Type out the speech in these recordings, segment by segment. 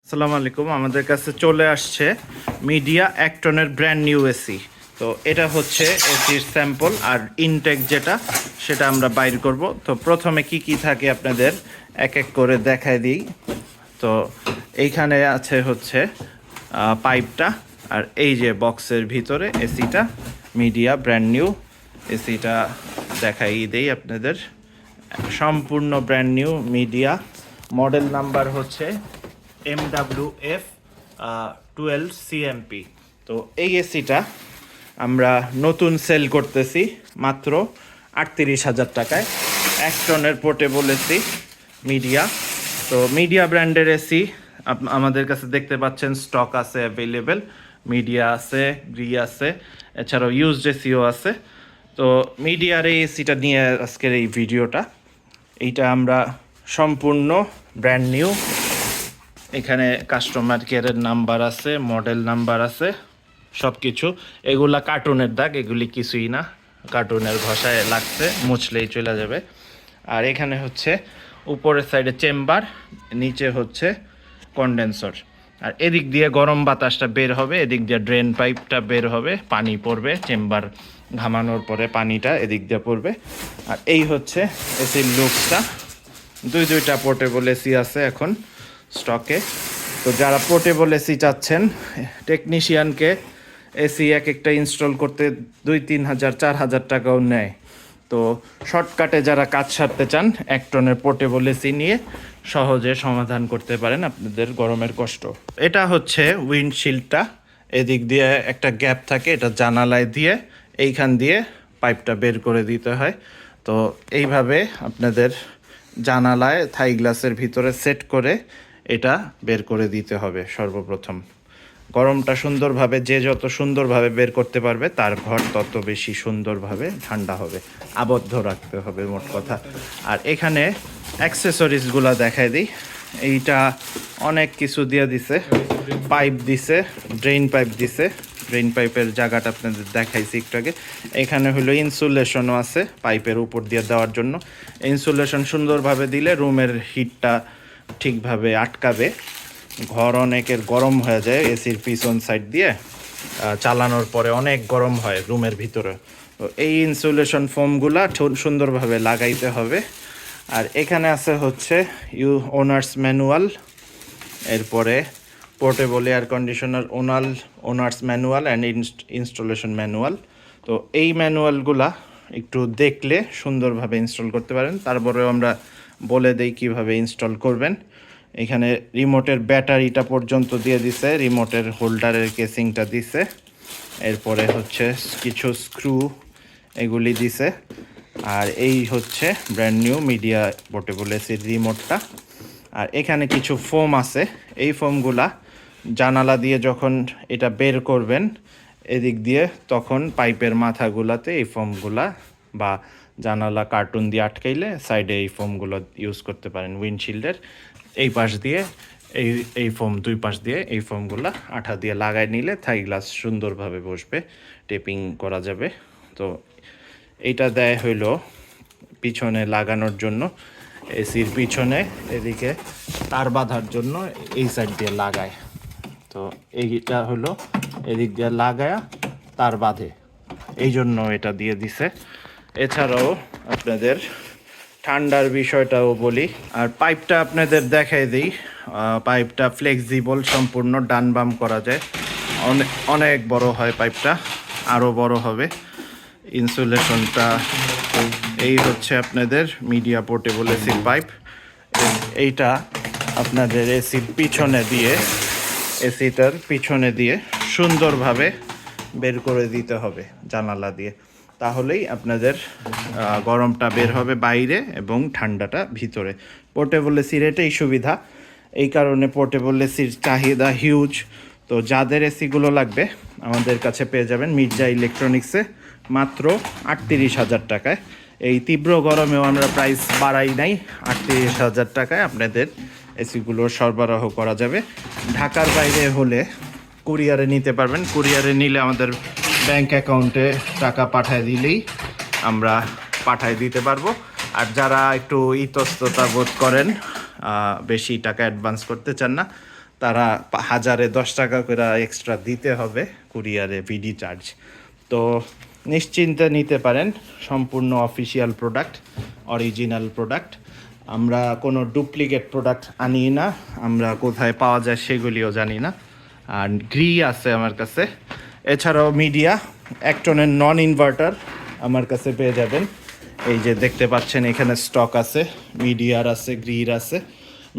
আসসালামু আলাইকুম। আমাদের কাছে চলে আসছে মিডিয়া অ্যাক্টনের ব্র্যান্ড নিউ এসি। তো এটা হচ্ছে এসির স্যাম্পল, আর ইনটেক যেটা সেটা আমরা বাইর করব। তো প্রথমে কি কি থাকে আপনাদের এক এক করে দেখায় দিই। তো এইখানে আছে হচ্ছে পাইপটা, আর এই যে বক্সের ভিতরে এসিটা মিডিয়া ব্র্যান্ড নিউ এসিটা দেখাই দেই আপনাদের। সম্পূর্ণ brand new media, model number হচ্ছে MWF 12 CMP। তো এই এসিটা আমরা নতুন সেল করতেছি মাত্র 38,000 টাকায়। অ্যাক্টনের পোর্টেবল এসি মিডিয়া। তো মিডিয়া ব্র্যান্ডের এসি আমাদের কাছে দেখতে পাচ্ছেন স্টক আছে অ্যাভেলেবেল। মিডিয়া আছে, গ্রি আছে, এছাড়াও ইউজড এসিও আছে। তো মিডিয়ার এই এসিটা নিয়ে আজকের এই ভিডিওটা। এইটা আমরা সম্পূর্ণ ব্র্যান্ড নিউ। এখানে কাস্টমার কেয়ারের নাম্বার আছে, মডেল নাম্বার আছে, সব কিছু। এগুলা কার্টুনের দাগ, এগুলি কিছুই না, কার্টুনের ঘষায় লাগছে, মুছলেই চলে যাবে। আর এখানে হচ্ছে উপরের সাইডে চেম্বার, নিচে হচ্ছে কন্ডেন্সর। আর এদিক দিয়ে গরম বাতাসটা বের হবে, এদিক দিয়ে ড্রেন পাইপটা বের হবে, পানি পড়বে, চেম্বার ঘামানোর পরে পানিটা এদিক দিয়ে পড়বে। আর এই হচ্ছে এসির লুকসটা। দুইটা পোর্টেবল এসি আছে এখন স্টকে। তো যারা পোর্টেবল এসি চাচ্ছেন, টেকনিশিয়ানকে এসি এক একটা ইনস্টল করতে 2-3 হাজার 4,000 টাকাও নেয়। তো শর্টকাটে যারা কাজ সারতে চান, অ্যাক্টনের পোর্টেবল এসি নিয়ে সহজে সমাধান করতে পারেন আপনাদের গরমের কষ্ট। এটা হচ্ছে উইন্ডশিল্ডটা, এদিক দিয়ে একটা গ্যাপ থাকে, এটা জানালায় দিয়ে এইখান দিয়ে পাইপটা বের করে দিতে হয়। তো এইভাবে আপনাদের জানালায় থাই গ্লাসের ভিতরে সেট করে এটা বের করে দিতে হবে সর্বপ্রথম। গরমটা সুন্দরভাবে, যে যত সুন্দরভাবে বের করতে পারবে তার ঘর তত বেশি সুন্দরভাবে ঠান্ডা হবে, আবদ্ধ রাখতে হবে মোট কথা। আর এখানে অ্যাক্সেসরিজগুলো দেখাই দিই। এইটা অনেক কিছু দিয়ে দিছে, পাইপ দিছে, ড্রেন পাইপ দিছে। ড্রেন পাইপের জায়গাটা আপনাদের দেখাইছি একটু আগে। এখানে হলো ইনসুলেশনও আছে পাইপের উপর দিয়ে দেওয়ার জন্য। ইনসুলেশন সুন্দরভাবে দিলে রুমের হিটটা ঠিকভাবে আটকাবে। ঘর অনেকের গরম হয়ে যায় এসির পিছন সাইড দিয়ে চালানোর পরে, অনেক গরম হয় রুমের ভিতরে। তো এই ইনসুলেশন ফোমগুলা সুন্দরভাবে লাগাইতে হবে। আর এখানে আছে হচ্ছে ওনার্স ম্যানুয়াল, এরপরে portable air conditioner owners manual and installation manual. তো এই ম্যানুয়ালগুলা একটু দেখলে সুন্দরভাবে ইনস্টল করতে পারেন। তারপরেও আমরা বলে দেই কিভাবে ইনস্টল করবেন। এখানে রিমোটের ব্যাটারিটা পর্যন্ত দিয়ে দিছে, রিমোটের হোল্ডারের কেসিংটা দিছে, এরপরে হচ্ছে কিছু স্ক্রু এগুলি দিছে। আর এই হচ্ছে ব্র্যান্ড নিউ মিডিয়া পোর্টেবল এসির রিমোটটা। আর এখানে কিছু ফোম আছে, এই ফোমগুলা জানালা দিয়ে যখন এটা বের করবেন এদিক দিয়ে, তখন পাইপের মাথাগুলাতে এই ফোমগুলা, বা জানালা কার্টুন দিয়ে আটকাইলে সাইডে এই ফোমগুলো ইউজ করতে পারেন। উইন্ডশিল্ডের এই পাশ দিয়ে এই ফোম, দুই পাশ দিয়ে এই ফোমগুলো আঠা দিয়ে লাগাই নিলে থাই গ্লাস সুন্দরভাবে বসবে, টেপিং করা যাবে। তো এইটা দেয় হইলো পিছনে লাগানোর জন্য, এসির পিছনে এদিকে তার বাঁধার জন্য এই সাইড দিয়ে লাগায়। তো এইটা হলো এদিক দিয়ে লাগায়া তার বাঁধে, এই জন্য এটা দিয়ে দিছে। এছাড়াও আপনাদের ঠান্ডার বিষয়টাও বলি। আর পাইপটা আপনাদের দেখাই দিই। পাইপটা ফ্লেক্সিবল, সম্পূর্ণ ডান বাম করা যায়, অনেক বড় হয় পাইপটা, আরও বড় হবে। ইনসুলেশনটা এই হচ্ছে আপনাদের মিডিয়া পোর্টেবল এসির পাইপ। এইটা আপনাদের এসির পিছনে দিয়ে, এসিটার পিছনে দিয়ে সুন্দরভাবে বের করে দিতে হবে জানালা দিয়ে, তাহলেই আপনাদের গরমটা বের হবে বাইরে এবং ঠান্ডাটা ভিতরে। পোর্টেবল এসির এটাই সুবিধা, এই কারণে পোর্টেবল এসির চাহিদা হিউজ। তো যাদের এসিগুলো লাগবে আমাদের কাছে পেয়ে যাবেন মির্জা ইলেকট্রনিক্সে মাত্র 38,000 টাকায়। এই তীব্র গরমেও আমরা প্রাইস বাড়াই নাই, 38,000 টাকায় আপনাদের এসিগুলো সরবরাহ করা যাবে। ঢাকার বাইরে হলে কুরিয়ারে নিতে পারবেন। কুরিয়ারে নিলে আমাদের ব্যাংক অ্যাকাউন্টে টাকা পাঠায় দিলেই আমরা পাঠায় দিতে পারবো। আর যারা একটু ইতস্ততা বোধ করেন, বেশি টাকা অ্যাডভান্স করতে চান না, তারা হাজারে 10 টাকা করে এক্সট্রা দিতে হবে কুরিয়ারে ভিডি চার্জ। তো নিশ্চিন্তে নিতে পারেন, সম্পূর্ণ অফিসিয়াল প্রোডাক্ট, অরিজিনাল প্রোডাক্ট। আমরা কোনো ডুপ্লিকেট প্রোডাক্ট আনি না, আমরা কোথায় পাওয়া যায় সেগুলিও জানি না। আর গ্রি আছে আমার কাছে, এছাড়াও মিডিয়া অ্যাক্টনের নন ইনভার্টার আমার কাছে পেয়ে যাবেন। এই যে দেখতে পাচ্ছেন এখানে স্টক আছে, মিডিয়ার আছে, গ্রির আছে।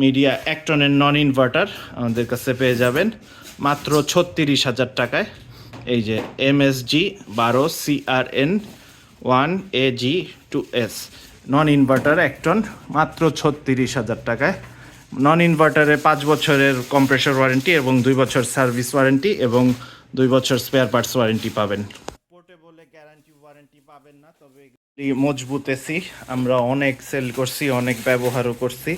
মিডিয়া অ্যাক্টনের নন ইনভার্টার আমাদের কাছে পেয়ে যাবেন মাত্র 36,000 টাকায়। এই যে MSG 12 CRN 1AG2S নন ইনভার্টার অ্যাক্টন মাত্র 36,000 টাকায়। নন ইনভার্টারে 5 বছরের কম্প্রেসর ওয়ারেন্টি এবং 2 বছর সার্ভিস ওয়ারেন্টি এবং 2 বছর স্পেয়ার পার্টস ওয়ারেন্টি পাবেন। পোর্টেবলে গ্যারান্টি ওয়ারেন্টি পাবেন না, তবে এগুলি মজবুত এসি, আমরা অনেক সেল করছি, অনেক ব্যবহারও করছি।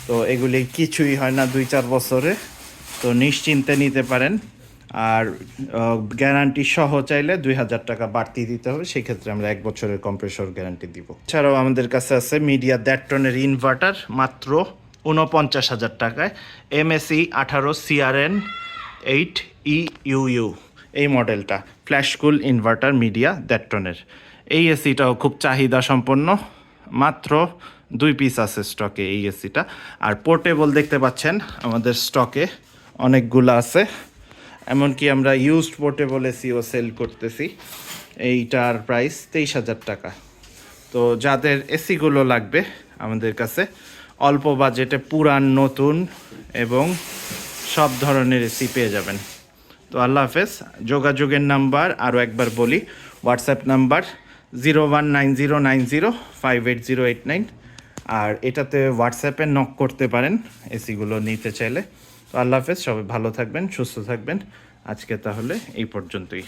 তো এগুলি কিছুই হয় না 2-4 বছরে, তো নিশ্চিন্তে নিতে পারেন। আর গ্যারান্টি সহ চাইলে 2,000 টাকা বাড়তি দিতে হবে, সেই ক্ষেত্রে আমরা 1 বছরের কম্প্রেসর গ্যারান্টি দিব। এছাড়াও আমাদের কাছে আছে মিডিয়া 1.5 টনের ইনভার্টার মাত্র 49,000 টাকায়। MSE 18 CRN 8EUU এই মডেলটা ফ্ল্যাশ কুল ইনভার্টার মিডিয়া 1.5 টনের। এই এসিটাও খুব চাহিদা সম্পন্ন, মাত্র 2 পিস আছে স্টকে এই এসিটা। আর পোর্টেবল দেখতে পাচ্ছেন আমাদের স্টকে অনেকগুলো আছে, এমনকি আমরা ইউজড পোর্টেবল এসিও সেল করতেছি। এইটার প্রাইস 23,000 টাকা। তো যাদের এসিগুলো লাগবে আমাদের কাছে অল্প বাজেটে পুরান নতুন এবং সব ধরনের এসি পেয়ে যাবেন। তো আল্লাহ হাফেজ। যোগাযোগের নাম্বার আরও একবার বলি, হোয়াটসঅ্যাপ নাম্বার 019090580889। আর এটাতে হোয়াটসঅ্যাপে নক করতে পারেন এসিগুলো নিতে চাইলে। তো আল্লাহ হাফেজ, সবাই ভালো থাকবেন, সুস্থ থাকবেন। আজকে তাহলে এই পর্যন্তই।